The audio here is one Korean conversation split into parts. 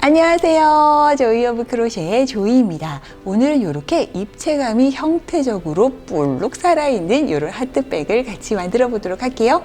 안녕하세요. 조이 오브 크로셰의 조이입니다. 오늘은 이렇게 입체감이 형태적으로 볼록 살아있는 이런 하트백을 같이 만들어 보도록 할게요.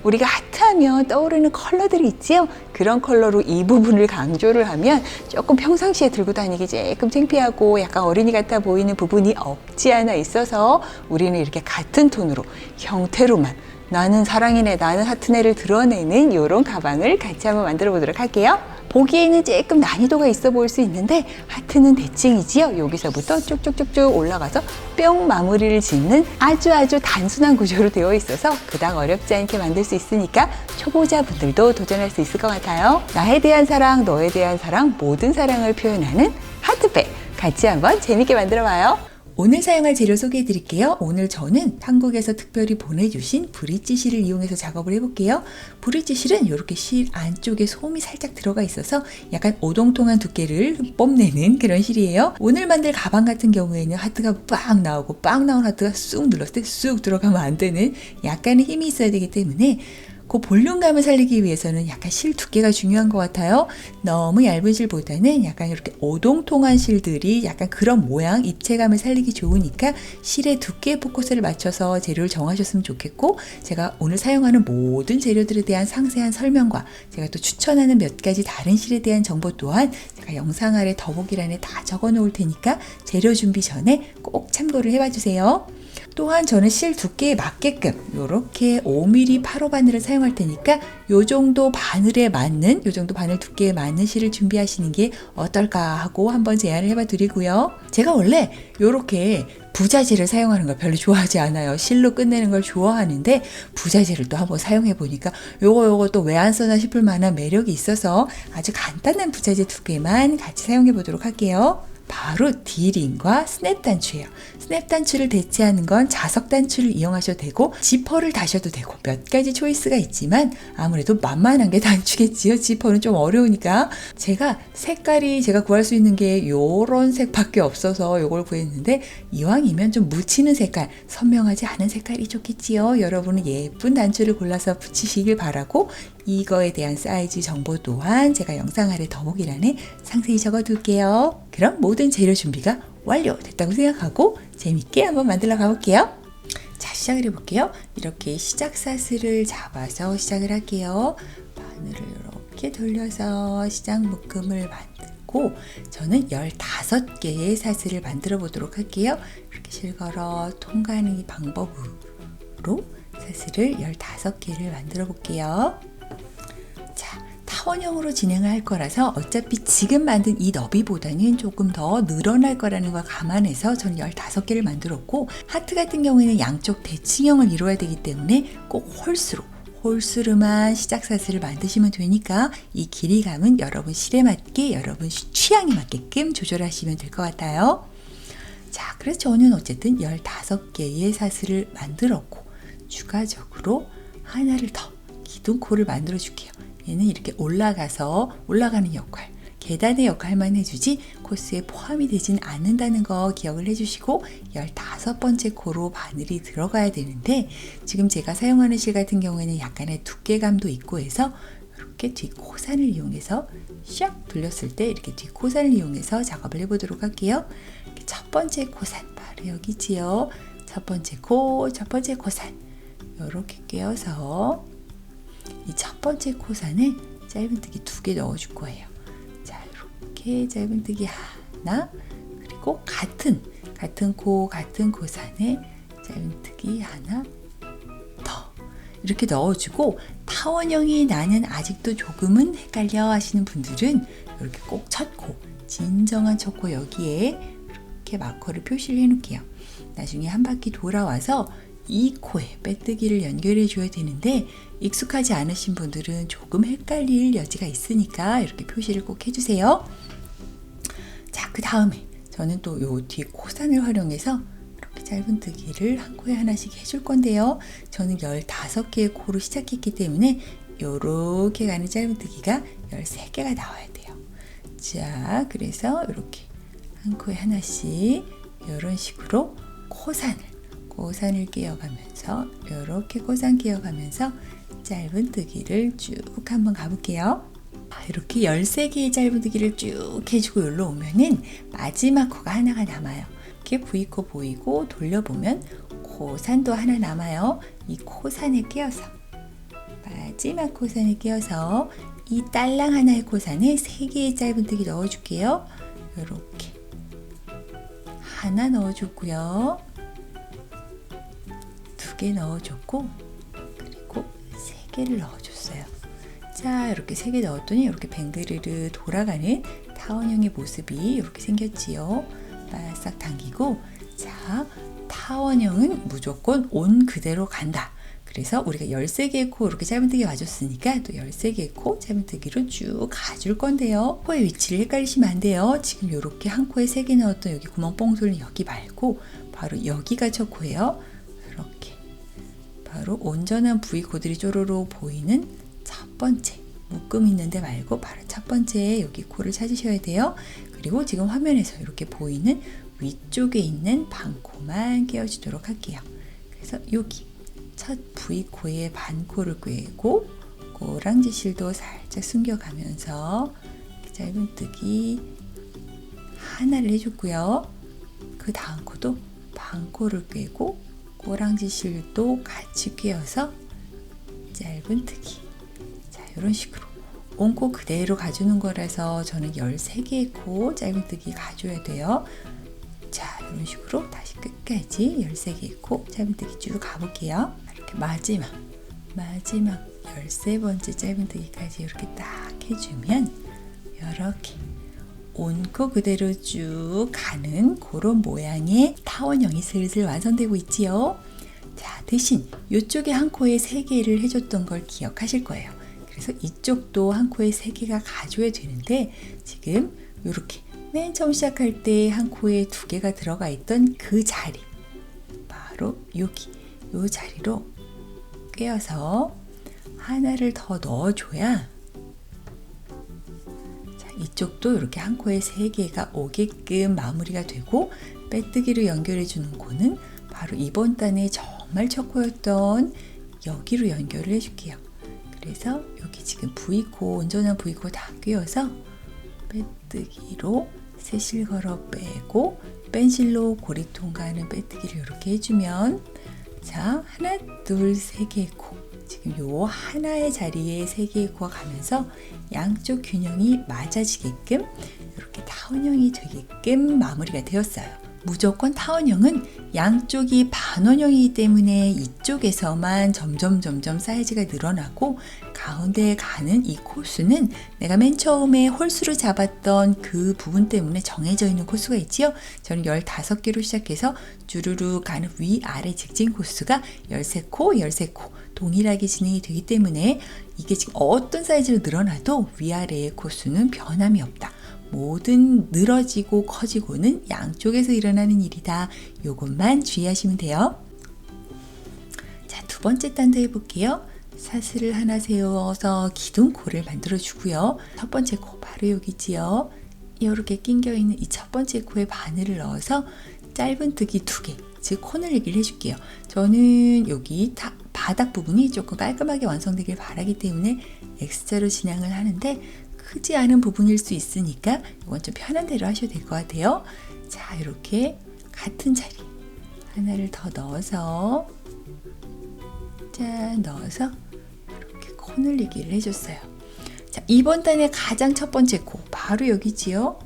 우리가 하트하면 떠오르는 컬러들이 있지요. 그런 컬러로 이 부분을 강조를 하면 조금 평상시에 들고 다니기 조금 창피하고 약간 어린이 같아 보이는 부분이 없지 않아 있어서 우리는 이렇게 같은 톤으로 형태로만 나는 사랑이네, 나는 하트네를 드러내는 이런 가방을 같이 한번 만들어 보도록 할게요. 보기에는 조금 난이도가 있어 보일 수 있는데 하트는 대칭이지요. 여기서부터 쭉쭉쭉쭉 올라가서 뿅 마무리를 짓는 아주 단순한 구조로 되어 있어서 그닥 어렵지 않게 만들 수 있으니까 초보자분들도 도전할 수 있을 것 같아요. 나에 대한 사랑, 너에 대한 사랑, 모든 사랑을 표현하는 하트백 같이 한번 재밌게 만들어 봐요. 오늘 사용할 재료 소개해 드릴게요. 오늘 저는 한국에서 특별히 보내주신 브릿지 실을 이용해서 작업을 해볼게요. 브릿지 실은 이렇게 실 안쪽에 솜이 살짝 들어가 있어서 약간 오동통한 두께를 뽐내는 그런 실이에요. 오늘 만들 가방 같은 경우에는 하트가 빵 나오고 빵 나온 하트가 쑥 눌렀을 때 쑥 들어가면 안 되는 약간의 힘이 있어야 되기 때문에 그 볼륨감을 살리기 위해서는 약간 실 두께가 중요한 것 같아요. 너무 얇은 실보다는 약간 이렇게 오동통한 실들이 약간 그런 모양, 입체감을 살리기 좋으니까 실의 두께에 포커스를 맞춰서 재료를 정하셨으면 좋겠고, 제가 오늘 사용하는 모든 재료들에 대한 상세한 설명과 제가 또 추천하는 몇 가지 다른 실에 대한 정보 또한 제가 영상 아래 더보기란에 다 적어 놓을 테니까 재료 준비 전에 꼭 참고를 해봐 주세요. 또한 저는 실 두께에 맞게끔 이렇게 5mm 8호 바늘을 사용할 테니까 요 정도 바늘에 맞는, 요 정도 바늘 두께에 맞는 실을 준비하시는 게 어떨까 하고 한번 제안을 해봐 드리고요. 제가 원래 이렇게 부자재를 사용하는 걸 별로 좋아하지 않아요. 실로 끝내는 걸 좋아하는데 부자재를 또 한번 사용해 보니까 요거 또 왜 안 써나 싶을 만한 매력이 있어서 아주 간단한 부자재 두 개만 같이 사용해 보도록 할게요. 바로 D링과 스냅 단추예요. 스냅 단추를 대체하는 건 자석 단추를 이용하셔도 되고 지퍼를 다셔도 되고 몇 가지 초이스가 있지만 아무래도 만만한 게 단추겠지요. 지퍼는 좀 어려우니까 색깔이 제가 구할 수 있는 게 요런 색밖에 없어서 요걸 구했는데 이왕이면 좀 묻히는 색깔, 선명하지 않은 색깔이 좋겠지요. 여러분은 예쁜 단추를 골라서 붙이시길 바라고 이거에 대한 사이즈 정보 또한 제가 영상 아래 더보기란에 상세히 적어둘게요. 그럼 모든 재료 준비가 완료됐다고 생각하고 재밌게 한번 만들어 가볼게요. 자, 시작을 해볼게요. 이렇게 시작 사슬을 잡아서 시작을 할게요. 바늘을 이렇게 돌려서 시작 묶음을 만들고 저는 15개의 사슬을 만들어 보도록 할게요. 이렇게 실걸어 통가는 방법으로 사슬을 15개를 만들어 볼게요. 자, 타원형으로 진행을 할 거라서 어차피 지금 만든 이 너비보다는 조금 더 늘어날 거라는 걸 감안해서 저는 15개를 만들었고, 하트 같은 경우에는 양쪽 대칭형을 이루어야 되기 때문에 꼭 홀수로만 시작 사슬을 만드시면 되니까 이 길이감은 여러분 실에 맞게, 여러분 취향에 맞게끔 조절하시면 될 것 같아요. 자, 그래서 저는 어쨌든 15개의 사슬을 만들었고 추가적으로 하나를 더 기둥코를 만들어 줄게요. 얘는 이렇게 올라가는 역할, 계단의 역할만 해주지 코스에 포함이 되진 않는다는 거 기억을 해주시고 15번째 코로 바늘이 들어가야 되는데 지금 제가 사용하는 실 같은 경우에는 약간의 두께감도 있고 해서 이렇게 뒷코산을 이용해서 샥 돌렸을 때 이렇게 뒷코산을 이용해서 작업을 해보도록 할게요. 첫 번째 코산 바로 여기지요. 첫 번째 코산 이렇게 꿰어서 이 첫 번째 코산에 짧은뜨기 2개 넣어줄 거예요. 자, 이렇게 짧은뜨기 하나, 그리고 같은 코산에 짧은뜨기 하나 더 이렇게 넣어주고, 타원형이 나는 아직도 조금은 헷갈려 하시는 분들은 이렇게 꼭 첫 코, 진정한 첫 코 여기에 이렇게 마커를 표시를 해놓을게요. 나중에 한 바퀴 돌아와서 이 코에 빼뜨기를 연결해 줘야 되는데 익숙하지 않으신 분들은 조금 헷갈릴 여지가 있으니까 이렇게 표시를 꼭 해주세요. 자, 그 다음에 저는 또 요 뒤 코산을 활용해서 이렇게 짧은뜨기를 한 코에 하나씩 해줄 건데요. 저는 15개의 코로 시작했기 때문에 요렇게 가는 짧은뜨기가 13개가 나와야 돼요. 자, 그래서 이렇게 한 코에 하나씩 이런 식으로 코산을 끼워가면서 이렇게 코산 끼워가면서 짧은뜨기를 쭉 한번 가볼게요. 이렇게 13개의 짧은뜨기를 쭉 해주고 여기로 오면은 마지막 코가 하나가 남아요. 이렇게 V코 보이고 돌려보면 코산도 하나 남아요. 이 코산에 끼워서 마지막 코산에 끼워서 이 딸랑 하나의 코산에 3개의 짧은뜨기 넣어줄게요. 이렇게 하나 넣어줬고요. 2개 넣어줬고 그리고 3개를 넣어줬어요. 자, 이렇게 3개 넣었더니 이렇게 뱅그르르 돌아가는 타원형의 모습이 이렇게 생겼지요. 바싹 당기고, 자, 타원형은 무조건 온 그대로 간다. 그래서 우리가 13개의 코 이렇게 짧은뜨기 와줬으니까 또 13개의 코 짧은뜨기로 쭉 가줄 건데요. 코의 위치를 헷갈리시면 안 돼요. 지금 이렇게 한 코에 3개 넣었던 여기 구멍 뽕 뚫린 여기 말고 바로 여기가 첫 코예요. 이렇게 바로 온전한 V코들이 쪼로로 보이는 첫 번째 묶음 있는데 말고 바로 첫 번째 여기 코를 찾으셔야 돼요. 그리고 지금 화면에서 이렇게 보이는 위쪽에 있는 반코만 끼워주도록 할게요. 그래서 여기 첫 V코의 반코를 꿰고 꼬랑지 실도 살짝 숨겨가면서 짧은뜨기 하나를 해줬고요. 그 다음 코도 반코를 꿰고 꼬랑지 실도 같이 꿰어서 짧은뜨기. 자, 이런 식으로 온코 그대로 가주는 거라서 저는 13개의 코 짧은뜨기 가줘야 돼요. 자, 이런 식으로 다시 끝까지 13개의 코 짧은뜨기 쭉 가볼게요. 이렇게 마지막 13번째 짧은뜨기까지 이렇게 딱 해주면 이렇게 온코 그대로 쭉 가는 그런 모양의 타원형이 슬슬 완성되고 있지요. 자, 대신 이쪽에 한 코에 3개를 해줬던 걸 기억하실 거예요. 그래서 이쪽도 한 코에 3개가 가줘야 되는데 지금 이렇게 맨 처음 시작할 때 한 코에 2개가 들어가 있던 그 자리, 바로 여기 이 자리로 꿰어서 하나를 더 넣어줘야, 자, 이쪽도 이렇게 한 코에 3개가 오게끔 마무리가 되고, 빼뜨기로 연결해 주는 코는 바로 이번 단에 정말 첫 코였던 여기로 연결을 해줄게요. 그래서 여기 지금 V코, 온전한 V코 다 꿰어서 빼뜨기로 세실 걸어 빼고 펜실로 고리 통과하는 빼뜨기를 이렇게 해주면, 자, 하나, 둘, 3개의 코. 지금 요 하나의 자리에 3개의 코가 가면서 양쪽 균형이 맞아지게끔 이렇게 타원형이 되게끔 마무리가 되었어요. 무조건 타원형은 양쪽이 반원형이기 때문에 이쪽에서만 점점 사이즈가 늘어나고 가운데에 가는 이 코수는 내가 맨 처음에 홀수로 잡았던 그 부분 때문에 정해져 있는 코수가 있지요. 저는 15개로 시작해서 주르륵 가는 위아래 직진 코수가 13코, 13코 동일하게 진행이 되기 때문에 이게 지금 어떤 사이즈로 늘어나도 위아래의 코수는 변함이 없다. 모든 늘어지고 커지고는 양쪽에서 일어나는 일이다. 요것만 주의하시면 돼요. 자, 2번째 단도 해볼게요. 사슬을 하나 세워서 기둥코를 만들어 주고요. 첫 번째 코 바로 여기지요. 이렇게 낑겨 있는 이 첫 번째 코에 바늘을 넣어서 짧은뜨기 2개, 즉 코늘리기를 해줄게요. 저는 여기 바닥 부분이 조금 깔끔하게 완성되길 바라기 때문에 X자로 진행을 하는데, 크지 않은 부분일 수 있으니까 이건 좀 편한 대로 하셔도 될 것 같아요. 자, 이렇게 같은 자리 하나를 더 넣어서, 짠, 넣어서 이렇게 코늘리기를 해줬어요. 자, 이번 단의 가장 첫 번째 코 바로 여기지요.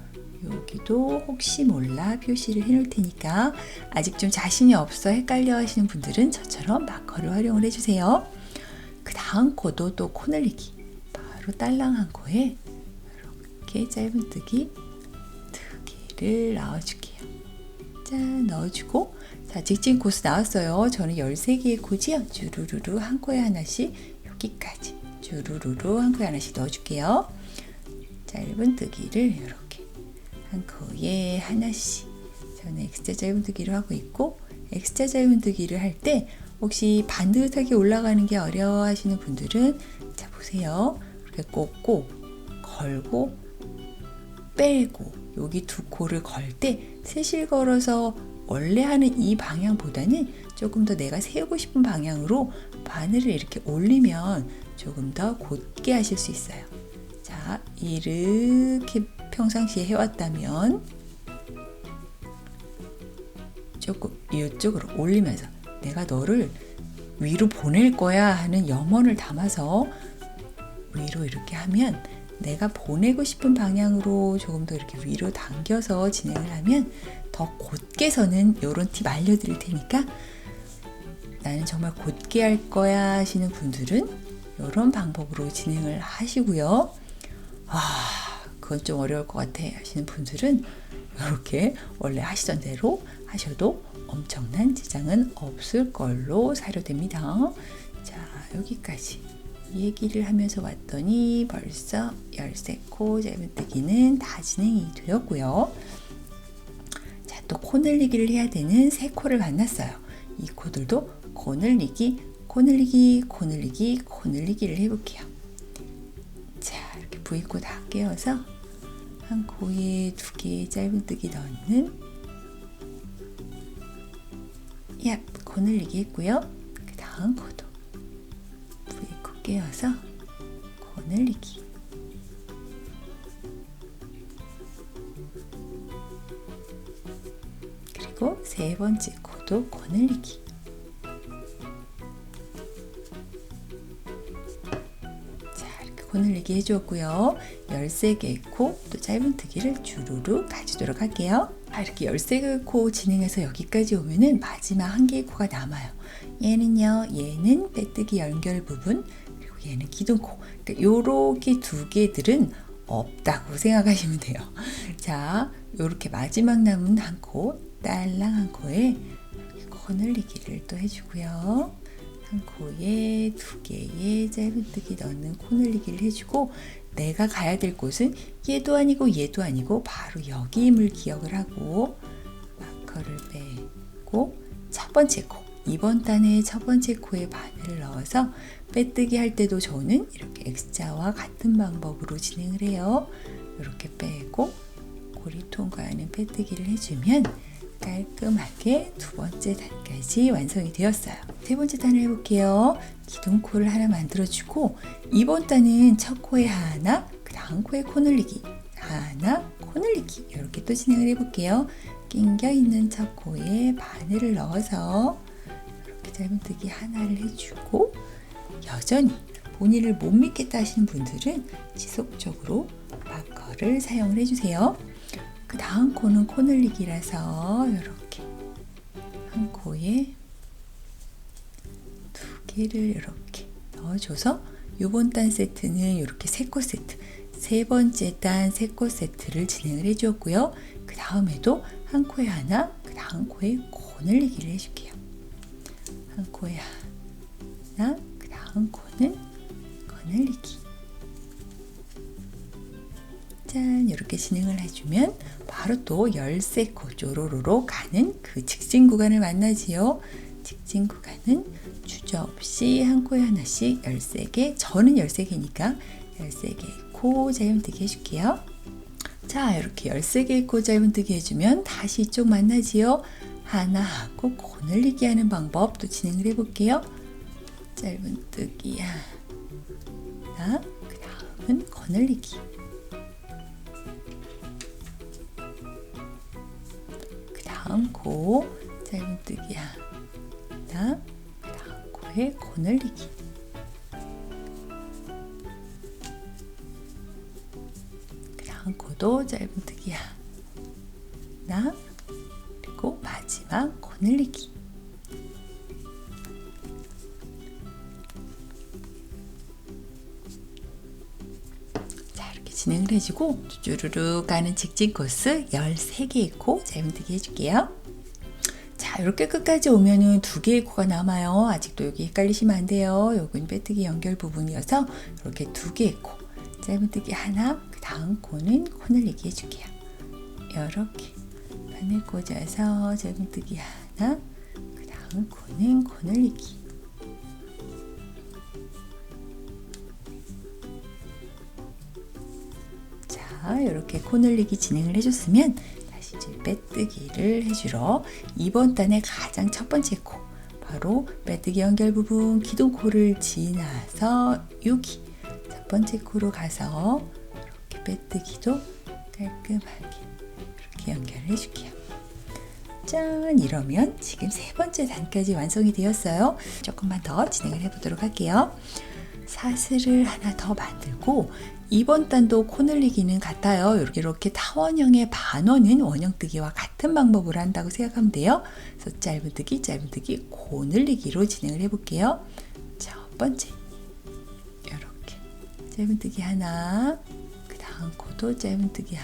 여기도 혹시 몰라 표시를 해놓을 테니까 아직 좀 자신이 없어 헷갈려 하시는 분들은 저처럼 마커를 활용을 해주세요. 그 다음 코도 또 코늘리기, 바로 딸랑한 코에 이렇게 짧은뜨기 2개를 넣어줄게요. 짠, 넣어주고, 자, 직진 코스 나왔어요. 저는 13개의 코지요. 주르르르 한 코에 하나씩, 여기까지 주르르르 한 코에 하나씩 넣어줄게요. 짧은뜨기를 이렇게 한 코에 하나씩, 저는 X자 짧은뜨기를 하고 있고, X자 짧은뜨기를 할 때 혹시 반듯하게 올라가는 게 어려워 하시는 분들은, 자, 보세요. 이렇게 꽂고 걸고 빼고 여기 2코를 걸 때 세실 걸어서 원래 하는 이 방향보다는 조금 더 내가 세우고 싶은 방향으로 바늘을 이렇게 올리면 조금 더 곧게 하실 수 있어요. 자, 자, 이렇게 평상시에 해왔다면 조금 이쪽으로 올리면서 내가 너를 위로 보낼 거야 하는 염원을 담아서 위로 이렇게 하면 내가 보내고 싶은 방향으로 조금 더 이렇게 위로 당겨서 진행을 하면 더 곧게 서는 이런 팁 알려드릴 테니까 나는 정말 곧게 할 거야 하시는 분들은 이런 방법으로 진행을 하시고요. 그건 좀 어려울 것 같아 하시는 분들은 이렇게 원래 하시던 대로 하셔도 엄청난 지장은 없을 걸로 사료됩니다. 자, 여기까지 얘기를 하면서 왔더니 벌써 13코 짧은뜨기는 다 진행이 되었고요. 자, 또 코 늘리기를 해야 되는 3코를 만났어요. 이 코들도 코 늘리기, 코 늘리기, 코 늘리기, 코 늘리기를 해볼게요. 자, 이렇게 V코 다 끼워서 한 코에 2개의 짧은뜨기 넣는 코 늘리기 했고요. 그 다음 코도 V코 끼워서 코 늘리기. 그리고 3번째 코도 코 늘리기. 자, 이렇게 코 늘리기 해주었고요. 13개의 코, 또 짧은뜨기를 주르륵 가지도록 할게요. 이렇게 13코 진행해서 여기까지 오면은 마지막 1개의 코가 남아요. 얘는 빼뜨기 연결 부분, 그리고 얘는 기둥코. 그러니까 요렇게 2개들은 없다고 생각하시면 돼요. 자, 요렇게 마지막 남은 한 코, 딸랑 한 코에 코 늘리기를 또 해주고요. 한 코에 2개의 짧은뜨기 넣는 코 늘리기를 해주고, 내가 가야 될 곳은 얘도 아니고 얘도 아니고 바로 여기임을 기억을 하고 마커를 빼고 첫 번째 코, 이번 단의 첫 번째 코에 바늘을 넣어서 빼뜨기 할 때도 저는 이렇게 X자와 같은 방법으로 진행을 해요. 이렇게 빼고 고리 통과하는 빼뜨기를 해주면 깔끔하게 2번째 단까지 완성이 되었어요. 3번째 단을 해볼게요. 기둥코를 하나 만들어주고 이번 단은 첫 코에 하나, 그 다음 코에 코 늘리기, 하나, 코 늘리기 이렇게 또 진행을 해볼게요. 낑겨있는 첫 코에 바늘을 넣어서 이렇게 짧은뜨기 하나를 해주고 여전히 본인을 못 믿겠다 하시는 분들은 지속적으로 마커를 사용을 해주세요. 그 다음 코는 코 늘리기라서 이렇게 한 코에 2개를 이렇게 넣어줘서 이번 단 세트는 이렇게 3코 세트, 3번째 단 3코 세트를 진행을 해주었고요. 그 다음에도 한 코에 하나, 그 다음 코에 코 늘리기를 해줄게요. 한 코에 하나, 그 다음 코는 코 늘리기. 짠, 이렇게 진행을 해주면 바로 또 13코 쪼로로로 가는 그 직진 구간을 만나지요. 직진 구간은 주저없이 한 코에 하나씩 13개, 저는 13개니까 13개의 코 짧은뜨기 해줄게요. 자, 이렇게 13개의 코 짧은뜨기 해주면 다시 이쪽 만나지요. 하나 하고 코 늘리기 하는 방법 또 진행을 해볼게요. 짧은뜨기 하나, 그 다음은 코 늘리기. 다음 코 짧은뜨기 하나, 다음 코에 코 늘리기. 그 다음 코도 짧은뜨기 하나, 그리고 마지막 코 늘리기. 진행을 해주고 쭈르르 가는 직진 코스 13개의 코 짧은뜨기 해줄게요. 자, 이렇게 끝까지 오면은 2개의 코가 남아요. 아직도 여기 헷갈리시면 안 돼요. 여기는 빼뜨기 연결 부분이어서 이렇게 2개의 코 짧은뜨기 하나, 그 다음 코는 코 늘리기 해줄게요. 이렇게 바늘 꽂아서 짧은뜨기 하나, 그 다음 코는 코 늘리기. 이렇게 코 늘리기 진행을 해줬으면 다시 이제 빼뜨기를 해주러 이번 단의 가장 첫 번째 코, 바로 빼뜨기 연결 부분 기둥코를 지나서 여기 첫 번째 코로 가서 빼뜨기도 깔끔하게 이렇게 연결을 해줄게요. 짠! 이러면 지금 세 번째 단까지 완성이 되었어요. 조금만 더 진행을 해보도록 할게요. 사슬을 하나 더 만들고 이번 단도 코늘리기는 같아요. 이렇게 타원형의 반원은 원형뜨기와 같은 방법으로 한다고 생각하면 돼요. 그래서 짧은뜨기, 코늘리기로 진행을 해볼게요. 첫 번째 이렇게 짧은뜨기 하나, 그 다음 코도 짧은뜨기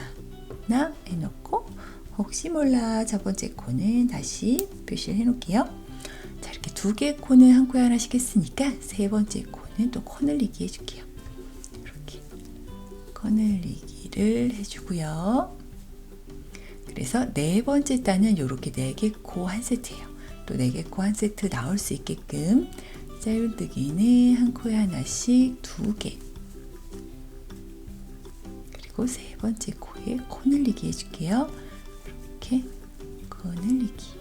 하나 해놓고 혹시 몰라 첫 번째 코는 다시 표시를 해놓을게요. 자, 이렇게 두 개의 코는 한 코에 하나씩 했으니까 세 번째 코는 또 코늘리기 해줄게요. 이렇게 코늘리기를 해주고요. 그래서 네 번째 단은 이렇게 4개 코 한 세트예요. 또 4개 코 한 세트 나올 수 있게끔 짧은뜨기는 한 코에 하나씩 2개, 그리고 세 번째 코에 코늘리기 해줄게요. 이렇게 코늘리기.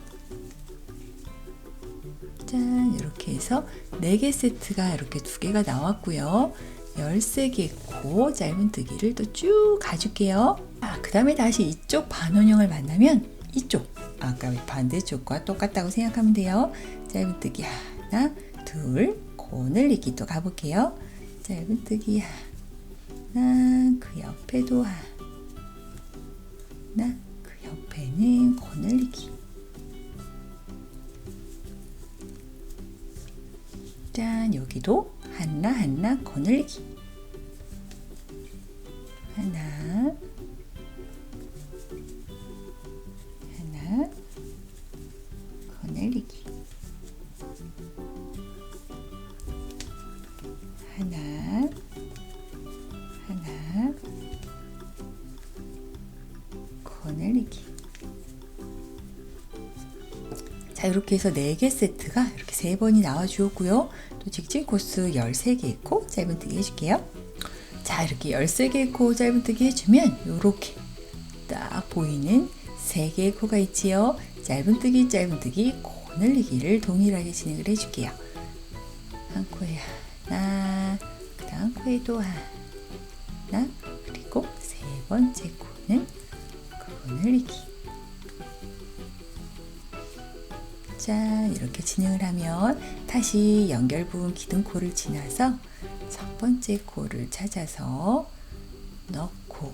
짠! 이렇게 해서 4개 세트가 이렇게 2개가 나왔고요. 13개 코 짧은뜨기를 또 쭉 가줄게요. 그 다음에 다시 이쪽 반원형을 만나면 이쪽 아까 반대쪽과 똑같다고 생각하면 돼요. 짧은뜨기 하나, 둘, 코늘리기 또 가볼게요. 짧은뜨기 하나, 그 옆에도 하나, 그 옆에는 코늘리기. 짠! 여기도 하나 코늘리기. 하나, 코늘리기. 하나, 코늘리기. 자, 이렇게 해서 4개 세트가 이렇게 3번이 나와 주었고요. 또 직진 코스 13개 코 짧은뜨기 해줄게요. 자, 이렇게 13개 코 짧은뜨기 해주면 이렇게 딱 보이는 3개의 코가 있지요. 짧은뜨기, 코늘리기를 동일하게 진행을 해줄게요. 한 코에 하나, 그 다음 코에도 하나, 그리고 세 번째 코는 코늘리기. 짠! 이렇게 진행을 하면 다시 연결 부분 기둥코를 지나서 첫 번째 코를 찾아서 넣고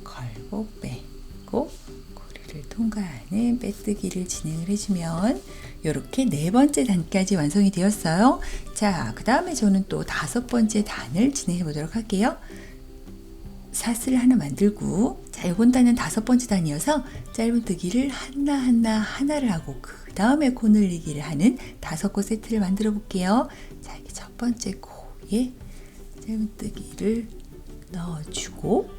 걸고 빼고 고리를 통과하는 빼뜨기를 진행을 해주면 이렇게 4번째 단까지 완성이 되었어요. 자, 그 다음에 저는 또 5번째 단을 진행해 보도록 할게요. 사슬을 하나 만들고, 자, 이번 단은 5번째 단이어서 짧은뜨기를 하나를 하고 그 다음에 코늘리기를 하는 5코 세트를 만들어 볼게요. 자, 이렇게 첫 번째 코에 짧은뜨기를 넣어주고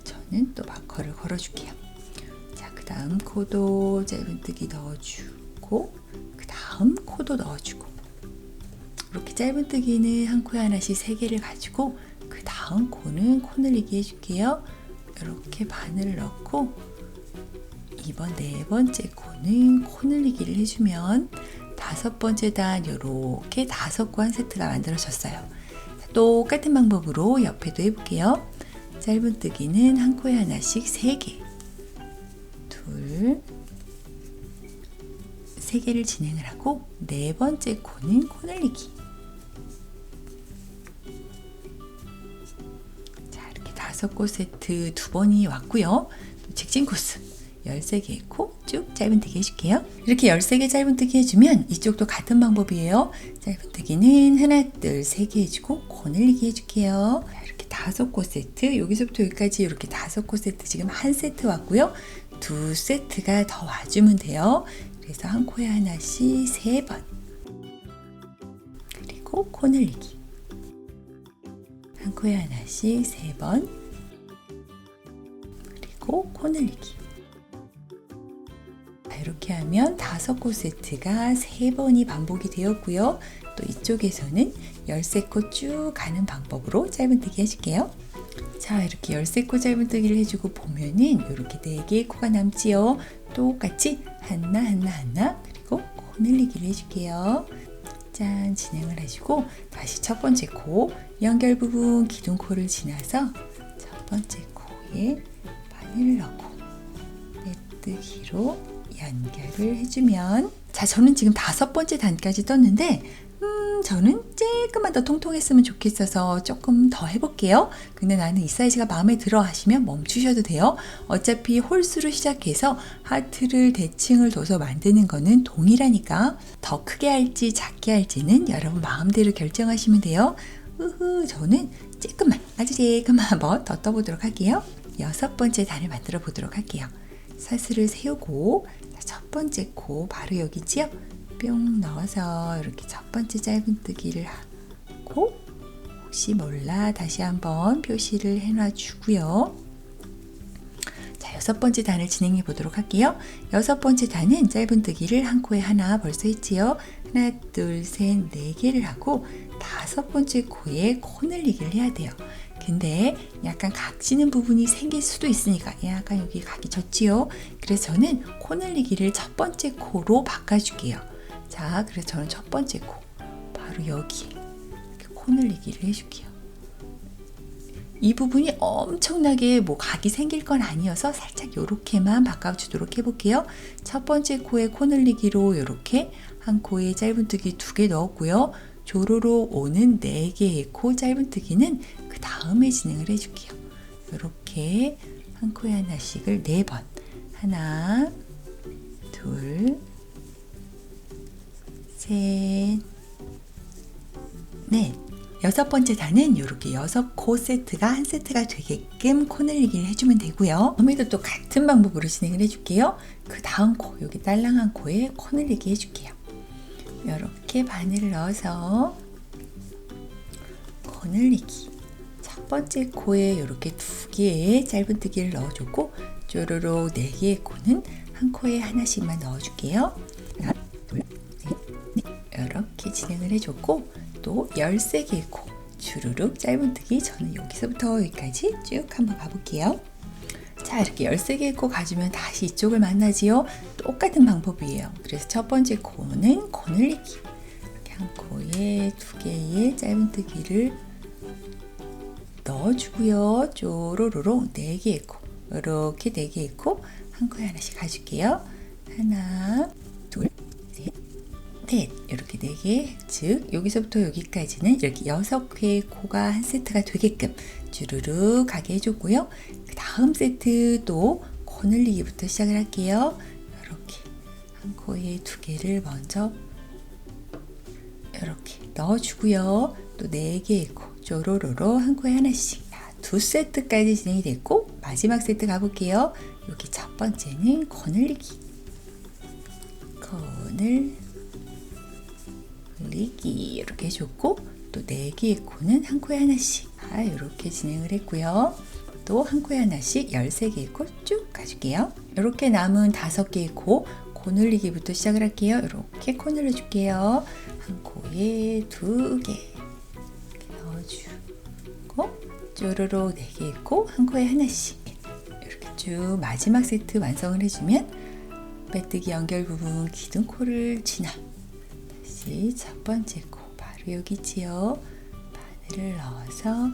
저는 또 마커를 걸어줄게요. 자, 그 다음 코도 짧은뜨기 넣어주고 그 다음 코도 넣어주고 이렇게 짧은뜨기는 한 코에 하나씩 3개를 가지고 그 다음 코는 코늘리기 해줄게요. 이렇게 바늘을 넣고 이번 4번째 코는 코늘리기를 해주면 5번째 단 이렇게 5코 한 세트가 만들어졌어요. 똑같은 방법으로 옆에도 해볼게요. 짧은뜨기는 한 코에 하나씩 3개, 3개를 진행을 하고 4번째 코는 코늘리기. 자, 이렇게 5코 세트 2번이 왔고요. 또 직진 코스 13개 코 쭉 짧은뜨기 해줄게요. 이렇게 13개 짧은뜨기 해주면 이쪽도 같은 방법이에요. 짧은뜨기는 하나, 둘, 3개 해주고 코늘리기 해줄게요. 이렇게 5코 세트, 여기서부터 여기까지 이렇게 5코 세트 지금 한 세트 왔고요. 2 세트가 더 와주면 돼요. 그래서 한 코에 하나씩 3번, 그리고 코늘리기. 한 코에 하나씩 3번, 그리고 코늘리기. 이렇게 하면 5코 세트가 3번이 반복이 되었고요. 또 이쪽에서는 13코 쭉 가는 방법으로 짧은뜨기 해줄게요. 자, 이렇게 13코 짧은뜨기를 해주고 보면은 이렇게 4개의 코가 남지요. 똑같이 하나 그리고 코늘리기를 해줄게요. 짠! 진행을 해주고 다시 첫 번째 코 연결 부분 기둥코를 지나서 번째 코에 바늘을 넣고 메뜨기로 연결을 해주면, 자, 저는 지금 5번째 단까지 떴는데 저는 조금만 더 통통했으면 좋겠어서 조금 더 해볼게요. 근데 나는 이 사이즈가 마음에 들어 하시면 멈추셔도 돼요. 어차피 홀수로 시작해서 하트를 대칭을 둬서 만드는 거는 동일하니까 더 크게 할지 작게 할지는 여러분 마음대로 결정하시면 돼요. 저는 조금만, 아주 조금만 한번 더 떠보도록 할게요. 6번째 단을 만들어 보도록 할게요. 사슬을 세우고 첫 번째 코 바로 여기지요? 뿅 넣어서 이렇게 첫 번째 짧은뜨기를 하고, 혹시 몰라 다시 한번 표시를 해놔 주고요. 자, 6번째 단을 진행해 보도록 할게요. 6번째 단은 짧은뜨기를 한 코에 하나 벌써 했지요. 하나, 둘, 셋, 4개를 하고 5번째 코에 코늘리기를 해야 돼요. 근데 약간 각지는 부분이 생길 수도 있으니까 약간 여기 각이 졌지요. 그래서 저는 코늘리기를 첫 번째 코로 바꿔줄게요. 자, 그래서 저는 첫 번째 코 바로 여기에 이렇게 코늘리기를 해줄게요. 이 부분이 엄청나게 각이 생길 건 아니어서 살짝 요렇게만 바꿔주도록 해볼게요. 첫 번째 코에 코늘리기로 이렇게 한 코에 짧은뜨기 2개 넣었고요. 조로로 오는 4개의 코 짧은뜨기는 그 다음에 진행을 해줄게요. 이렇게 한 코에 하나씩을 4번, 하나, 둘, 셋, 넷. 6번째 단은 이렇게 6코 세트가 한 세트가 되게끔 코늘리기를 해주면 되고요. 다음에도 또 같은 방법으로 진행을 해줄게요. 그 다음 코, 여기 딸랑한 코에 코늘리기 해줄게요. 이렇게 바늘을 넣어서 코늘리기. 첫 번째 코에 이렇게 2개의 짧은뜨기를 넣어줬고, 쪼로로 4개의 코는 한 코에 하나씩만 넣어줄게요. 하나, 둘, 셋, 넷. 이렇게 진행을 해줬고, 또 13개의 코 주르륵 짧은뜨기, 저는 여기서부터 여기까지 쭉 한번 가볼게요. 자, 이렇게 13개의 코 가주면 다시 이쪽을 만나지요. 똑같은 방법이에요. 그래서 첫 번째 코는 코늘리기, 이렇게 한 코에 2개의 짧은뜨기를 넣어주고요. 쪼로로로 4개의 코, 이렇게 4개의 코 한 코에 하나씩 가줄게요. 하나, 둘, 셋, 넷. 이렇게 4개, 즉 여기서부터 여기까지는 이렇게 6개의 코가 한 세트가 되게끔 주르륵 가게 해줬고요. 그 다음 세트 또 코늘리기부터 시작을 할게요. 이렇게 한 코에 2개를 먼저 이렇게 넣어주고요. 또 4개의 코 쪼로로로 한 코에 하나씩, 2세트까지 진행이 됐고, 마지막 세트 가볼게요. 여기 첫 번째는 코늘리기, 코늘리기 이렇게 해줬고, 또 4개의 코는 한 코에 하나씩, 이렇게 진행을 했고요. 또 한 코에 하나씩 13개의 코 쭉 가줄게요. 이렇게 남은 5개의 코 코늘리기부터 시작을 할게요. 이렇게 코늘려 줄게요. 한 코에 2개 넣어주고, 쪼로로 4개의 코 한 코에 하나씩, 이렇게 쭉 마지막 세트 완성을 해주면 빼뜨기 연결 부분 기둥코를 지나 다시 첫 번째 코 바로 여기지요. 바늘을 넣어서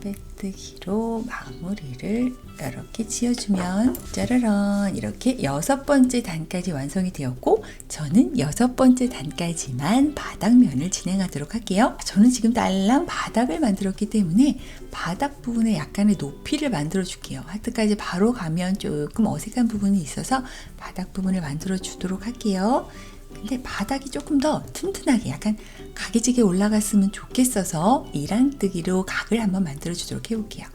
빼뜨기로 마무리를 이렇게 지어주면 짜라란, 이렇게 6번째 단까지 완성이 되었고, 저는 6번째 단까지만 바닥면을 진행하도록 할게요. 저는 지금 딸랑 바닥을 만들었기 때문에 바닥 부분에 약간의 높이를 만들어 줄게요. 하트까지 바로 가면 조금 어색한 부분이 있어서 바닥 부분을 만들어 주도록 할게요. 근데 바닥이 조금 더 튼튼하게 약간 각이지게 올라갔으면 좋겠어서 이랑뜨기로 각을 한번 만들어 주도록 해볼게요.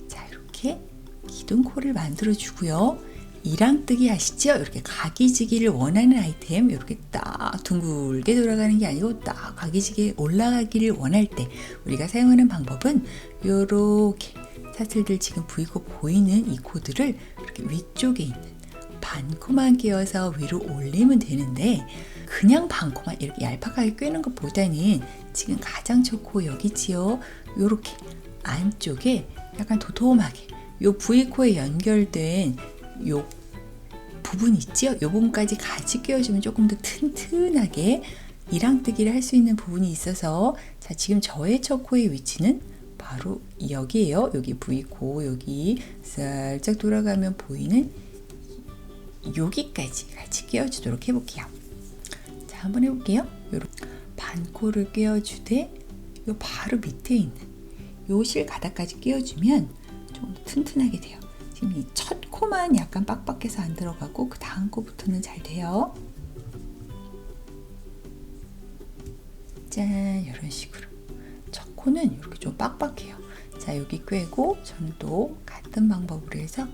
자, 이렇게 기둥코를 만들어 주고요. 이랑뜨기 아시죠? 이렇게 각이지기를 원하는 아이템, 이렇게 딱 둥글게 돌아가는 게 아니고 딱 각이지게 올라가기를 원할 때 우리가 사용하는 방법은 이렇게 사슬들 지금 보이고 보이는 이 코들을 이렇게 위쪽에 있는 반코만 끼워서 위로 올리면 되는데, 그냥 반코만 이렇게 얄팍하게 꿰는 것보다는 지금 가장 좋고 여기지요. 요렇게 안쪽에 약간 도톰하게 요 V코에 연결된 요 부분 있지요? 요 부분까지 같이 끼워주면 조금 더 튼튼하게 이랑뜨기를 할 수 있는 부분이 있어서, 자, 지금 저의 첫 코의 위치는 바로 여기에요. 여기 V코 여기 살짝 돌아가면 보이는 여기까지 같이 끼워주도록 해볼게요. 자, 한번 해볼게요. 요렇게 반코를 끼워주되 요 바로 밑에 있는 요 실 가닥까지 끼워주면 좀 튼튼하게 돼요. 지금 이 첫 코만 약간 빡빡해서 안 들어가고 그 다음 코부터는 잘 돼요. 짠, 이런 식으로 첫 코는 이렇게 좀 빡빡해요. 자, 여기 꿰고 저는 또 같은 방법으로 해서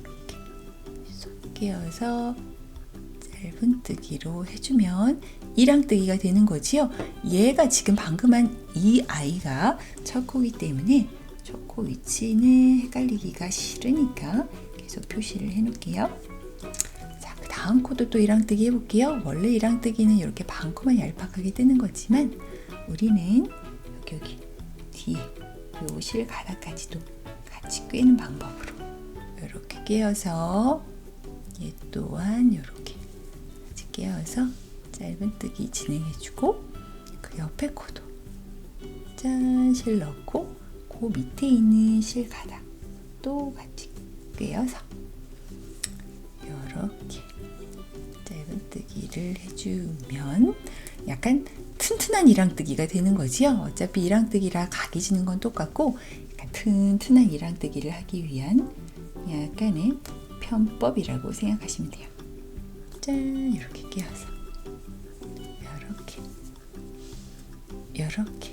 이렇게 쏙 끼워서 짧은뜨기로 해주면 이랑뜨기가 되는 거지요. 얘가 지금 방금 한 이 아이가 첫 코이기 때문에 첫 코 위치는 헷갈리기가 싫으니까 계속 표시를 해 놓을게요. 자, 그 다음 코도 또 이랑뜨기 해볼게요. 원래 이랑뜨기는 이렇게 반코만 얄팍하게 뜨는 거지만 우리는 여기 뒤에 요 실 가닥까지도 같이 꿰는 방법으로 이렇게 꿰어서 얘 또한 이렇게 같이 꿰어서 짧은뜨기 진행해주고 그 옆에 코도 짠 실 넣고 그 밑에 있는 실 가닥 또 같이 꿰어서 이렇게 짧은뜨기를 해주면 약간 튼튼한 이랑뜨기가 되는 거지요. 어차피 이랑뜨기라 각이 지는 건 똑같고 약간 튼튼한 이랑뜨기를 하기 위한 약간의 편법이라고 생각하시면 돼요. 짠, 이렇게 끼워서 이렇게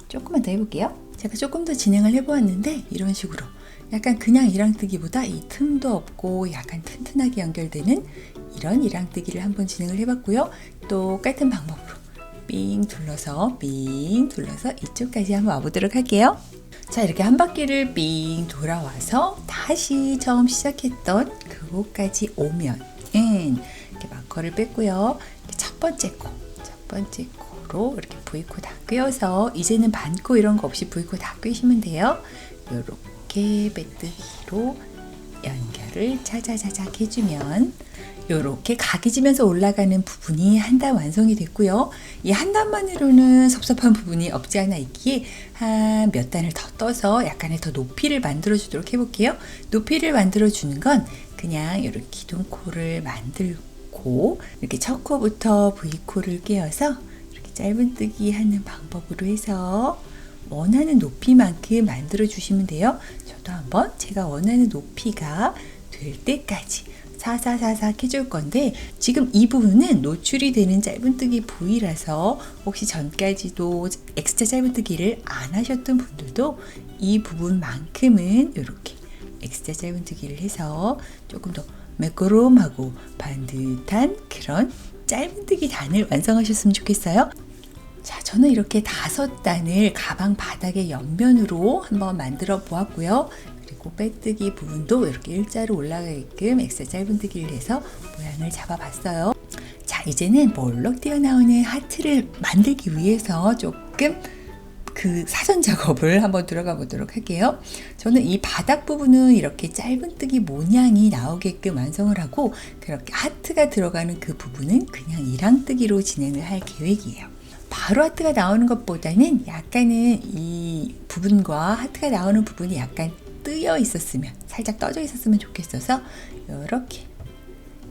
조금만 더 해볼게요. 제가 조금 더 진행을 해보았는데 이런 식으로 약간 그냥 이랑뜨기보다 이 틈도 없고 약간 튼튼하게 연결되는 이런 이랑뜨기를 한번 진행을 해봤고요. 똑같은 방법으로 삥 둘러서 이쪽까지 한번 와보도록 할게요. 자, 이렇게 한 바퀴를 삥 돌아와서 다시 처음 시작했던 그곳까지 오면 이렇게 마커를 뺐고요. 첫 번째 코로 이렇게 V코 다 꿰어서 이제는 반코 이런 거 없이 V코 다 꿰시면 돼요. 이렇게 빼뜨기로 연결을 차자자작 해주면 이렇게 각이 지면서 올라가는 부분이 한 단 완성이 됐고요. 이 한 단만으로는 섭섭한 부분이 없지 않아 있기에 한 몇 단을 더 떠서 약간의 더 높이를 만들어 주도록 해볼게요. 높이를 만들어 주는 건 그냥 이렇게 기둥코를 만들고 이렇게 첫 코부터 V코를 꿰어서 이렇게 짧은뜨기 하는 방법으로 해서 원하는 높이만큼 만들어 주시면 돼요. 저도 한번 제가 원하는 높이가 될 때까지 사사사삭 해줄 건데 지금 이 부분은 노출이 되는 짧은뜨기 부위라서 혹시 전까지도 X자 짧은뜨기를 안 하셨던 분들도 이 부분만큼은 이렇게 X자 짧은뜨기를 해서 조금 더 매끄러움하고 반듯한 그런 짧은뜨기 단을 완성하셨으면 좋겠어요. 자, 저는 이렇게 5단을 가방 바닥의 옆면으로 한번 만들어 보았고요. 그리고 빼뜨기 부분도 이렇게 일자로 올라가게끔 X자 짧은뜨기를 해서 모양을 잡아봤어요. 자, 이제는 볼록 튀어나오는 하트를 만들기 위해서 조금 그 사전 작업을 한번 들어가 보도록 할게요. 저는 이 바닥 부분은 이렇게 짧은뜨기 모양이 나오게끔 완성을 하고 그렇게 하트가 들어가는 그 부분은 그냥 이랑뜨기로 진행을 할 계획이에요. 바로 하트가 나오는 것보다는 약간은 이 부분과 하트가 나오는 부분이 약간 뜨여 있었으면 살짝 떠져 있었으면 좋겠어서 이렇게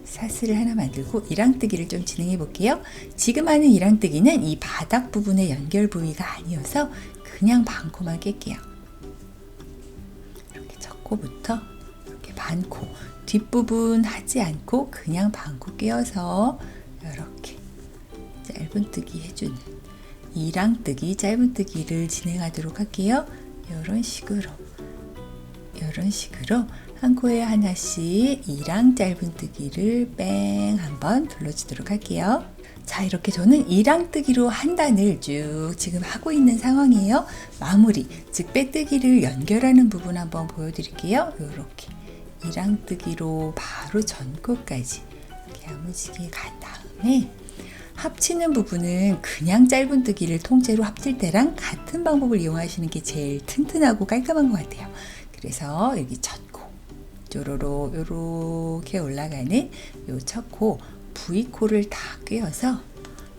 사슬을 하나 만들고 이랑뜨기를 좀 진행해 볼게요. 지금 하는 이랑뜨기는 이 바닥 부분의 연결 부위가 아니어서 그냥 반코만 깰게요. 이렇게 첫 코부터 이렇게 반코 뒷부분 하지 않고 그냥 반코 꿰어서 이렇게 짧은뜨기 해주는 이랑뜨기 짧은뜨기를 진행하도록 할게요. 이런 식으로 한 코에 하나씩 이랑 짧은뜨기를 뺑 한번 둘러주도록 할게요. 자, 이렇게 저는 이랑뜨기로 한 단을 쭉 지금 하고 있는 상황이에요. 마무리, 즉 빼뜨기를 연결하는 부분 한번 보여드릴게요. 이렇게 이랑뜨기로 바로 전코까지 이렇게 야무지게 간 다음에 합치는 부분은 그냥 짧은뜨기를 통째로 합칠 때랑 같은 방법을 이용하시는 게 제일 튼튼하고 깔끔한 것 같아요. 그래서 여기 첫 코, 쪼로로 요렇게 올라가는 요 첫 코, V코를 다 꿰어서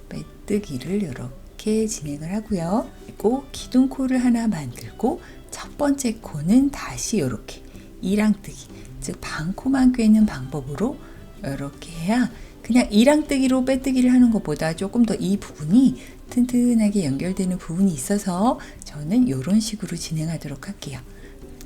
빼뜨기를 이렇게 진행을 하고요. 만들고 기둥코를 하나 만들고 첫 번째 코는 다시 이렇게 이랑뜨기, 즉 반코만 꿰는 방법으로 이렇게 해야 그냥 이랑뜨기로 빼뜨기를 하는 것보다 조금 더 이 부분이 튼튼하게 연결되는 부분이 있어서 저는 이런 식으로 진행하도록 할게요.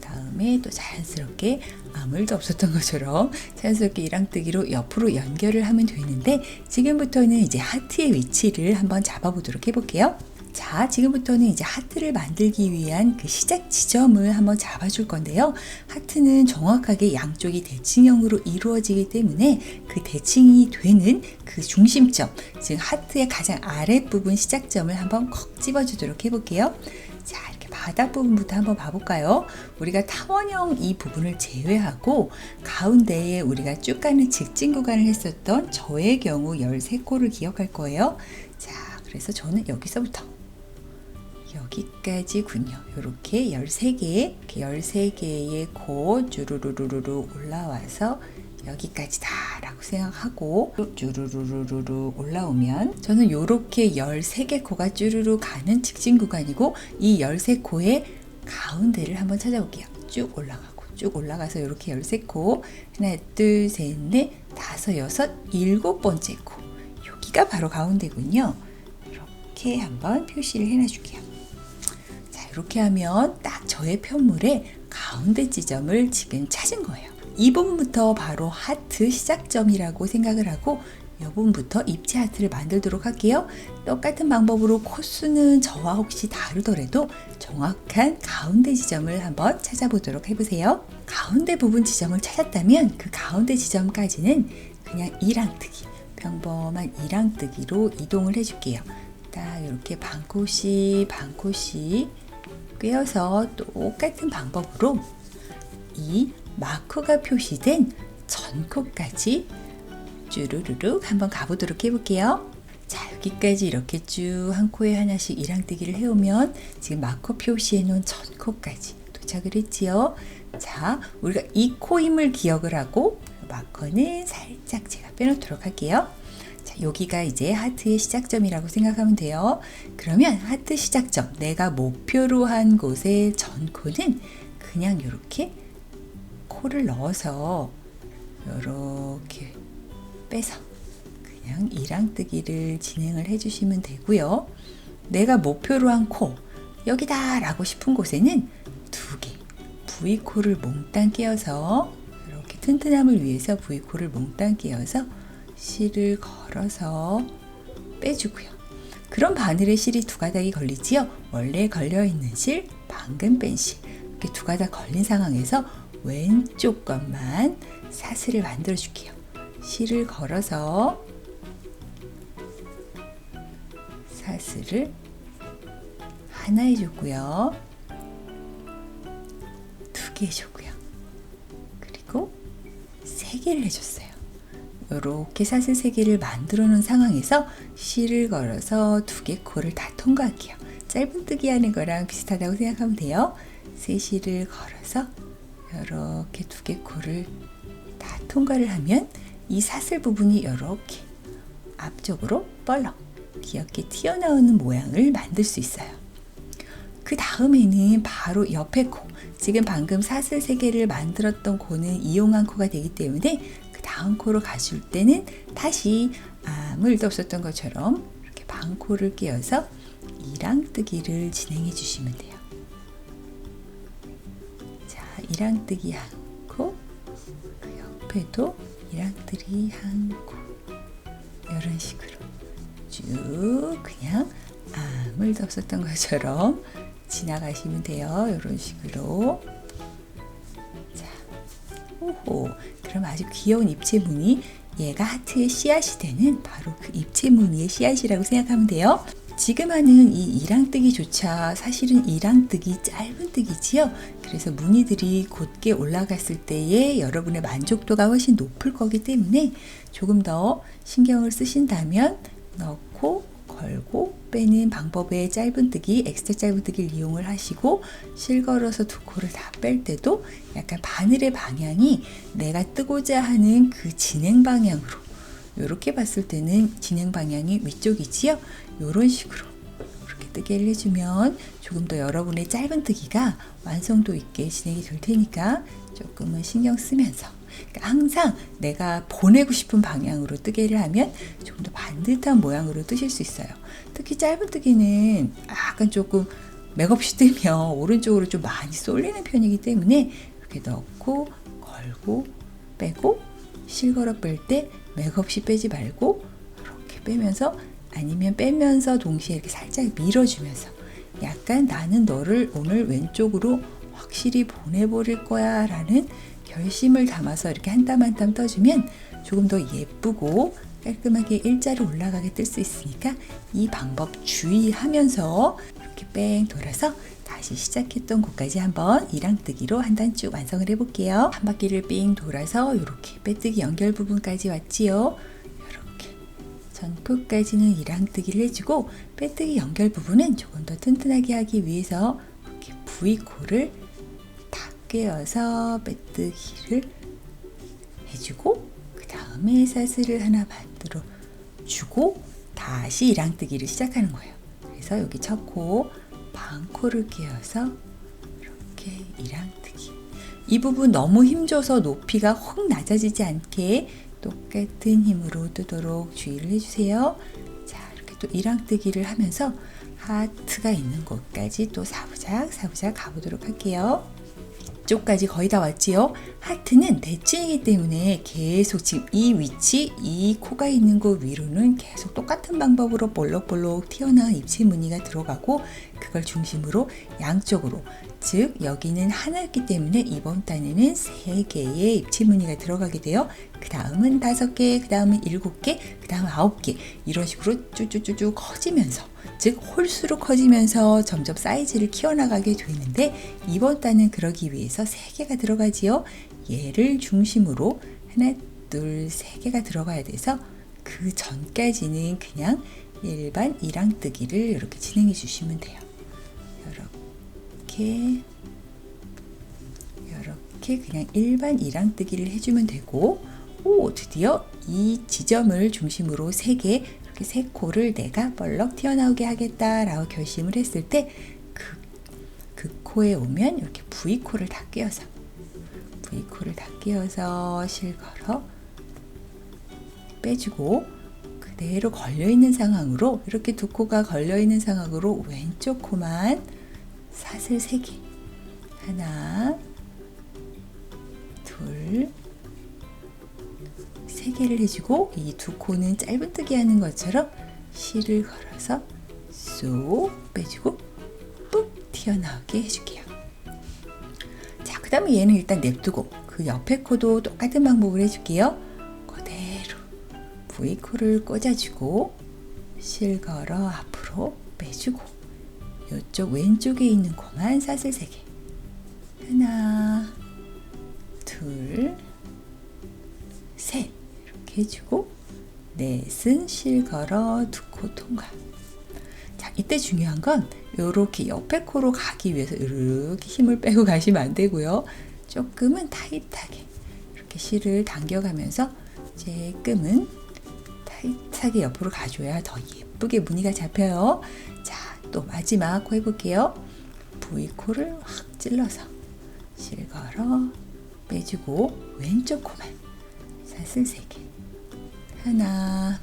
다음에 또 자연스럽게 아무 일도 없었던 것처럼 자연스럽게 이랑뜨기로 옆으로 연결을 하면 되는데, 지금부터는 이제 하트의 위치를 한번 잡아보도록 해볼게요. 자, 지금부터는 이제 하트를 만들기 위한 그 시작 지점을 한번 잡아줄 건데요. 하트는 정확하게 양쪽이 대칭형으로 이루어지기 때문에 그 대칭이 되는 그 중심점, 즉 하트의 가장 아랫부분 시작점을 한번 콕 집어주도록 해볼게요. 자, 이렇게 바닥 부분부터 한번 봐볼까요? 우리가 타원형 이 부분을 제외하고 가운데에 우리가 쭉 가는 직진 구간을 했었던 저의 경우 13코를 기억할 거예요. 자, 그래서 저는 여기서부터 여기까지군요. 이렇게 13개의 코 쭈루루루루 올라와서 여기까지다 라고 생각하고 쭈루루루루 올라오면 저는 이렇게 13개 코가 쭈루루 가는 직진 구간이고, 이 13코의 가운데를 한번 찾아볼게요. 쭉 올라가고 쭉 올라가서 이렇게 13코, 하나 둘 셋 넷 다섯 여섯 일곱 번째 코, 여기가 바로 가운데군요. 이렇게 한번 표시를 해놔줄게요. 자, 이렇게 하면 딱 저의 편물의 가운데 지점을 지금 찾은 거예요. 이 부분부터 바로 하트 시작점이라고 생각을 하고 이 부분부터 입체 하트를 만들도록 할게요. 똑같은 방법으로 코수는 저와 혹시 다르더라도 정확한 가운데 지점을 한번 찾아보도록 해보세요. 가운데 부분 지점을 찾았다면 그 가운데 지점까지는 그냥 이랑뜨기, 평범한 이랑뜨기로 이동을 해줄게요. 딱 이렇게 반코씩 꿰어서 똑같은 방법으로 이 마커가 표시된 전코까지 쭈루루룩 한번 가보도록 해볼게요. 자, 여기까지 이렇게 쭉 한 코에 하나씩 이랑뜨기를 해오면 지금 마커 표시해 놓은 전코까지 도착을 했지요. 자, 우리가 이 코임을 기억을 하고 마커는 살짝 제가 빼놓도록 할게요. 자, 여기가 이제 하트의 시작점이라고 생각하면 돼요. 그러면 하트 시작점, 내가 목표로 한 곳의 전코는 그냥 이렇게 코를 넣어서 이렇게 빼서 그냥 이랑뜨기를 진행을 해주시면 되고요. 내가 목표로 한 코, 여기다 라고 싶은 곳에는 2개 V코를 몽땅 끼워서 이렇게 튼튼함을 위해서 V코를 몽땅 끼워서 실을 걸어서 빼주고요. 그럼 바늘에 실이 2가닥이 걸리지요. 원래 걸려있는 실, 방금 뺀 실, 이렇게 2가닥 걸린 상황에서 왼쪽 것만 사슬을 만들어 줄게요. 실을 걸어서 사슬을 하나 해줬고요. 2개 해줬고요. 그리고 3개를 해줬어요. 이렇게 사슬 3개를 만들어 놓은 상황에서 실을 걸어서 2개 코를 다 통과할게요. 짧은뜨기 하는 거랑 비슷하다고 생각하면 돼요. 3실을 걸어서 이렇게 2개 코를 다 통과를 하면 이 사슬 부분이 이렇게 앞쪽으로 뻘렁 귀엽게 튀어나오는 모양을 만들 수 있어요. 그 다음에는 바로 옆에 코, 지금 방금 사슬 3개를 만들었던 코는 이용한 코가 되기 때문에 그 다음 코로 가줄 때는 다시 아무 일도 없었던 것처럼 이렇게 반코를 끼워서 이랑뜨기를 진행해 주시면 돼요. 자, 이랑뜨기 한 코, 그 옆에도 이랑뜨기 한 코, 이런 식으로 쭉 그냥 아무 일도 없었던 것처럼 지나가시면 돼요. 이런 식으로. 자, 오호. 그럼 아주 귀여운 입체 무늬, 얘가 하트의 씨앗이 되는 바로 그 입체 무늬의 씨앗이라고 생각하면 돼요. 지금 하는 이 이랑뜨기조차 사실은 이랑뜨기 짧은뜨기지요. 그래서 무늬들이 곧게 올라갔을 때에 여러분의 만족도가 훨씬 높을 거기 때문에 조금 더 신경을 쓰신다면 넣고 걸고 빼는 방법의 짧은뜨기, 엑스트라 짧은뜨기를 이용을 하시고 실 걸어서 2코를 다 뺄 때도 약간 바늘의 방향이 내가 뜨고자 하는 그 진행 방향으로, 이렇게 봤을 때는 진행 방향이 위쪽이지요. 이런 식으로 이렇게 뜨개를 해주면 조금 더 여러분의 짧은뜨기가 완성도 있게 진행이 될 테니까 조금은 신경 쓰면서, 그러니까 항상 내가 보내고 싶은 방향으로 뜨개를 하면 조금 더 반듯한 모양으로 뜨실 수 있어요. 특히 짧은뜨기는 약간 조금 맥없이 뜨면 오른쪽으로 좀 많이 쏠리는 편이기 때문에 이렇게 넣고 걸고 빼고, 실걸어 뺄 때 맥없이 빼지 말고 이렇게 빼면서, 아니면 빼면서 동시에 이렇게 살짝 밀어주면서, 약간 나는 너를 오늘 왼쪽으로 확실히 보내버릴 거야 라는 결심을 담아서 이렇게 한 땀 한 땀 떠주면 조금 더 예쁘고 깔끔하게 일자로 올라가게 뜰 수 있으니까 이 방법 주의하면서 이렇게 뺑 돌아서 다시 시작했던 곳까지 한번 이랑뜨기로 한 단 쭉 완성을 해볼게요. 한 바퀴를 삥 돌아서 이렇게 빼뜨기 연결 부분까지 왔지요. 이렇게 전코까지는 이랑뜨기를 해주고, 빼뜨기 연결 부분은 조금 더 튼튼하게 하기 위해서 이렇게 V코를 다 꿰어서 빼뜨기를 해주고, 그 다음에 사슬을 하나 만들어 주고 다시 이랑뜨기를 시작하는 거예요. 그래서 여기 첫 코 반코를 끼워서 이렇게 이랑뜨기. 이 부분 너무 힘줘서 높이가 확 낮아지지 않게 똑같은 힘으로 뜨도록 주의를 해주세요. 자, 이렇게 또 이랑뜨기를 하면서 하트가 있는 곳까지 또 사부작 가보도록 할게요. 이쪽까지 거의 다 왔지요. 하트는 대칭이기 때문에 계속 지금 이 위치, 이 코가 있는 곳 위로는 계속 똑같은 방법으로 볼록볼록 튀어나온 입체 무늬가 들어가고, 그걸 중심으로 양쪽으로, 즉 여기는 하나였기 때문에 이번 단에는 3개의 입체 무늬가 들어가게 돼요. 그 다음은 5개, 그 다음은 7개, 그 다음은 9개, 이런 식으로 쭉쭉쭉쭉 커지면서, 즉 홀수로 커지면서 점점 사이즈를 키워나가게 되는데, 이번 단은 그러기 위해서 3개가 들어가지요. 얘를 중심으로 하나, 둘, 3개가 들어가야 돼서 그 전까지는 그냥 일반 이랑뜨기를 이렇게 진행해 주시면 돼요. 이렇게 그냥 일반 이랑뜨기를 해주면 되고, 드디어 이 지점을 중심으로 3개, 이렇게 3코를 내가 벌럭 튀어나오게 하겠다라고 결심을 했을 때, 그 코에 오면 이렇게 V코를 다 끼워서 실걸어 빼주고, 그대로 걸려있는 상황으로, 이렇게 두 코가 걸려있는 상황으로 왼쪽 코만 사슬 3개, 하나, 둘, 3개를 해주고, 이 두 코는 짧은뜨기 하는 것처럼 실을 걸어서 쏙 빼주고 뿍 튀어나오게 해줄게요. 자, 그 다음에 얘는 일단 냅두고 그 옆에 코도 똑같은 방법을 해줄게요. 그대로 V코를 꽂아주고 실 걸어 앞으로 빼주고, 이쪽 왼쪽에 있는 코만 사슬 3개, 하나, 둘, 셋, 이렇게 해주고, 넷은 실 걸어 2코 통과. 자, 이때 중요한 건 이렇게 옆에 코로 가기 위해서 이렇게 힘을 빼고 가시면 안 되고요. 조금은 타이트하게 이렇게 실을 당겨가면서 조금은 타이트하게 옆으로 가줘야 더 예쁘게 무늬가 잡혀요. 자, 또 마지막 코 해볼게요. V코를 확 찔러서 실 걸어 빼주고, 왼쪽 코만 사슬 3개, 하나,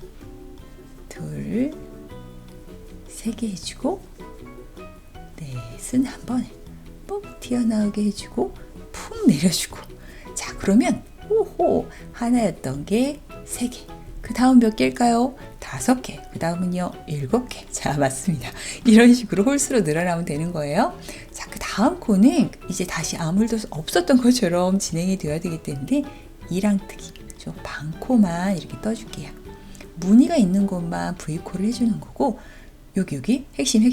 둘, 3개 해주고, 넷은 한 번에 ปุ๊ 튀어나오게 해주고 푹 내려주고. 자, 그러면 하나였던 게 3개, 그 다음 몇 개일까요? 5개, 그 다음은요 7개. 자, 맞습니다. 이런 식으로 홀수로 늘어나면 되는 거예요. 자, 그 다음 코는 이제 다시 아무 일도 없었던 것처럼 진행이 되어야 되기 때문에 이랑뜨기, 좀 반코만 이렇게 떠줄게요. 무늬가 있는 곳만 V코를 해주는 거고, 여기 핵심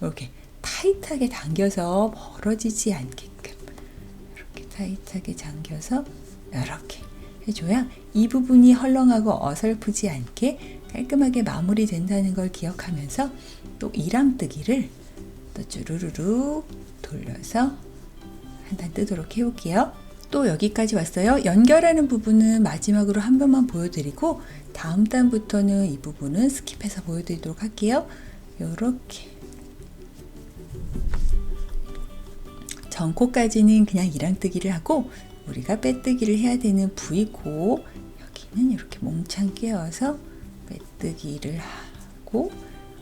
이렇게 타이트하게 당겨서 벌어지지 않게끔 이렇게 타이트하게 당겨서 이렇게 해줘야 이 부분이 헐렁하고 어설프지 않게 깔끔하게 마무리된다는 걸 기억하면서, 또 이랑뜨기를 또 쭈루루루 돌려서 한 단 뜨도록 해볼게요. 또 여기까지 왔어요. 연결하는 부분은 마지막으로 한 번만 보여드리고, 다음 단부터는 이 부분은 스킵해서 보여드리도록 할게요. 이렇게 전코까지는 그냥 이랑뜨기를 하고 우리가 빼뜨기를 해야 되는 V코 여기는 이렇게 몽창 끼워서 빼뜨기를 하고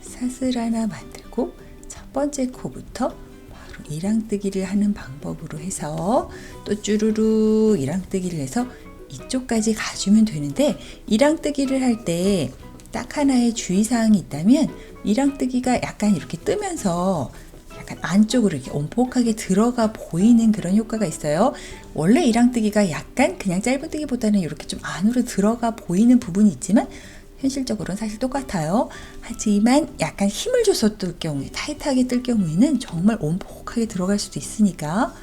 사슬 하나 만들고 첫 번째 코부터 바로 이랑뜨기를 하는 방법으로 해서 또 쭈루루 이랑뜨기를 해서 이쪽까지 가주면 되는데, 이랑뜨기를 할 때 딱 하나의 주의사항이 있다면 이랑뜨기가 약간 이렇게 뜨면서 약간 안쪽으로 이렇게 온폭하게 들어가 보이는 그런 효과가 있어요. 원래 이랑뜨기가 약간 그냥 짧은뜨기보다는 이렇게 좀 안으로 들어가 보이는 부분이 있지만 현실적으로는 사실 똑같아요. 하지만 약간 힘을 줘서 뜰 경우에, 타이트하게 뜰 경우에는 정말 온폭하게 들어갈 수도 있으니까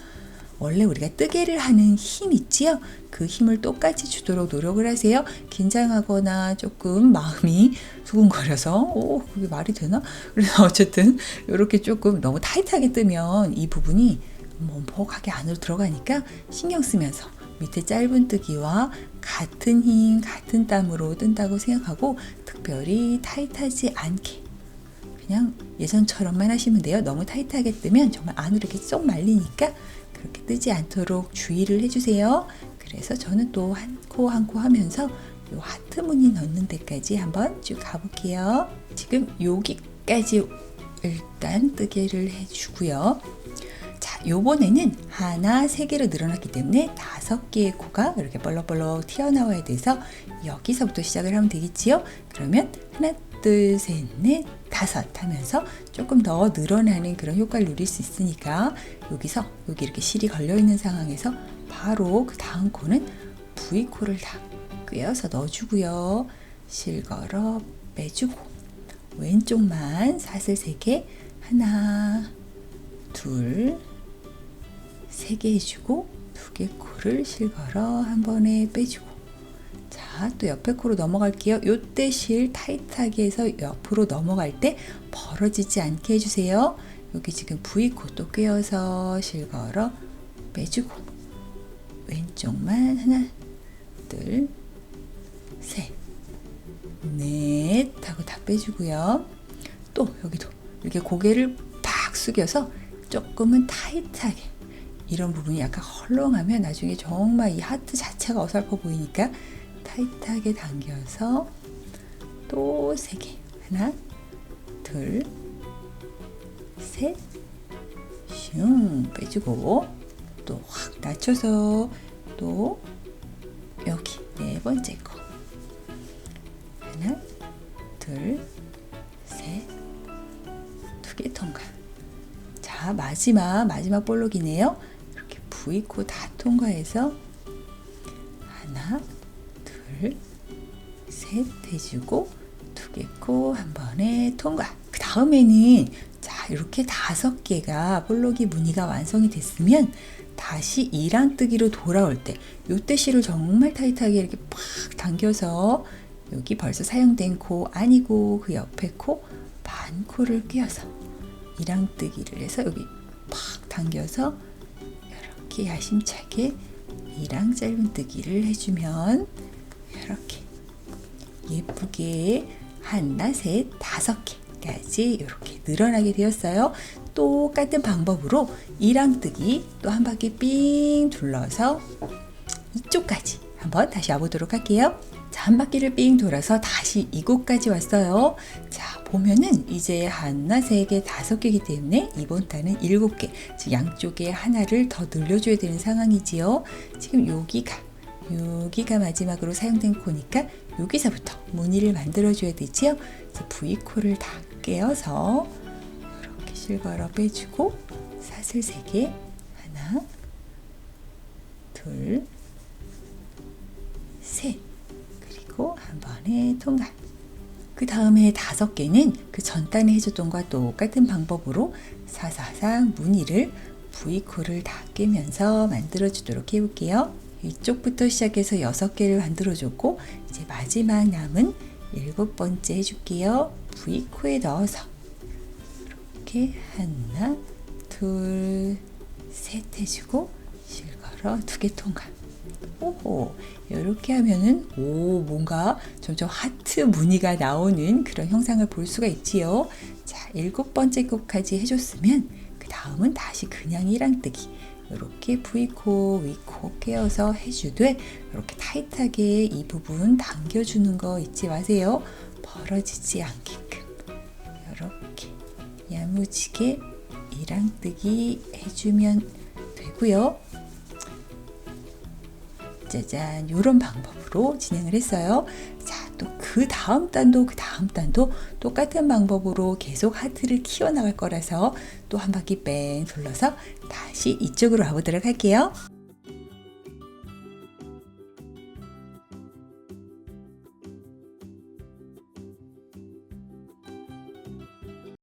원래 우리가 뜨개를 하는 힘 있지요? 그 힘을 똑같이 주도록 노력을 하세요. 긴장하거나 조금 마음이 두근거려서 그게 말이 되나? 그래서 어쨌든 이렇게 조금 너무 타이트하게 뜨면 이 부분이 멈퍽하게 안으로 들어가니까 신경 쓰면서 밑에 짧은뜨기와 같은 힘, 같은 땀으로 뜬다고 생각하고 특별히 타이트하지 않게 그냥 예전처럼만 하시면 돼요. 너무 타이트하게 뜨면 정말 안으로 이렇게 쏙 말리니까 그렇게 뜨지 않도록 주의를 해주세요. 그래서 저는 또 한 코 한 코 하면서 요 하트 무늬 넣는 데까지 한번 쭉 가볼게요. 지금 여기까지 일단 뜨개를 해주고요. 자, 요번에는 하나, 세 개로 늘어났기 때문에 5개의 코가 이렇게 벌럭벌럭 튀어나와야 돼서 여기서부터 시작을 하면 되겠지요. 그러면 하나, 둘, 셋, 넷, 5 하면서 조금 더 늘어나는 그런 효과를 누릴 수 있으니까 여기서 여기 이렇게 실이 걸려있는 상황에서 바로 그 다음 코는 V코를 다 꿰어서 넣어주고요. 실 걸어 빼주고 왼쪽만 사슬 3개 하나, 둘, 3개 해주고 2개 코를 실 걸어 한 번에 빼주고, 자, 또 옆에 코로 넘어갈게요. 요때 실 타이트하게 해서 옆으로 넘어갈 때 벌어지지 않게 해주세요. 여기 지금 V코 또 꿰어서 실 걸어 빼주고 왼쪽만 하나, 둘, 셋, 넷 하고 다 빼주고요. 또 여기도 이렇게 고개를 팍 숙여서 조금은 타이트하게, 이런 부분이 약간 헐렁하면 나중에 정말 이 하트 자체가 어설퍼 보이니까 타이트하게 당겨서 또 3개 하나, 둘, 셋, 슝 빼주고 또 확 낮춰서 또 여기 4번째 거 하나, 둘, 셋, 2개 통과. 자, 마지막 볼록이네요. 이렇게 V코 다 통과해서 하나, 둘, 셋 해주고 2개 코 한 번에 통과. 그 다음에는 자, 이렇게 5개가 볼록이 무늬가 완성이 됐으면 다시 이랑뜨기로 돌아올 때 요때 실을 정말 타이트하게 이렇게 팍 당겨서 여기 벌써 사용된 코 아니고 그 옆에 코 반코를 끼워서 이랑뜨기를 해서 여기 팍 당겨서 이렇게 야심차게 이랑 짧은뜨기를 해주면 이렇게 예쁘게 하나, 셋, 5개까지 이렇게 늘어나게 되었어요. 똑같은 방법으로 이랑뜨기 또 한 바퀴 삥 둘러서 이쪽까지 한번 다시 와보도록 할게요. 자, 한 바퀴를 삥 돌아서 다시 이곳까지 왔어요. 자, 보면은 이제 하나, 3개, 5개이기 때문에 이번 단은 7개, 즉 양쪽에 하나를 더 늘려줘야 되는 상황이지요. 지금 여기가 마지막으로 사용된 코니까 여기서부터 무늬를 만들어줘야 되지요. V코를 다 꿰어서 이렇게 실 걸어 빼주고 사슬 3개 하나, 둘, 셋, 그리고 한 번에 통과. 그 다음에 5개는 그 전단에 해줬던 것과 똑같은 방법으로 사사상 무늬를 V코를 다 꿰면서 만들어주도록 해볼게요. 이쪽부터 시작해서 6개를 만들어줬고 이제 마지막 남은 7번째 해줄게요. V코에 넣어서 이렇게 하나, 둘, 셋 해주고 실 걸어 2개 통과. 오호, 이렇게 하면은 뭔가 점점 하트 무늬가 나오는 그런 형상을 볼 수가 있지요. 자, 7번째 것까지 해줬으면 그 다음은 다시 그냥 이랑뜨기. 이렇게 V코, V코 깨어서 해주되 이렇게 타이트하게 이 부분 당겨주는 거 잊지 마세요. 벌어지지 않게끔 이렇게 야무지게 이랑뜨기 해주면 되고요. 짜잔, 이런 방법으로 진행을 했어요. 자, 또 그 다음 단도 똑같은 방법으로 계속 하트를 키워나갈 거라서 또 한 바퀴 뺑 돌려서 다시 이쪽으로 와보도록 할게요.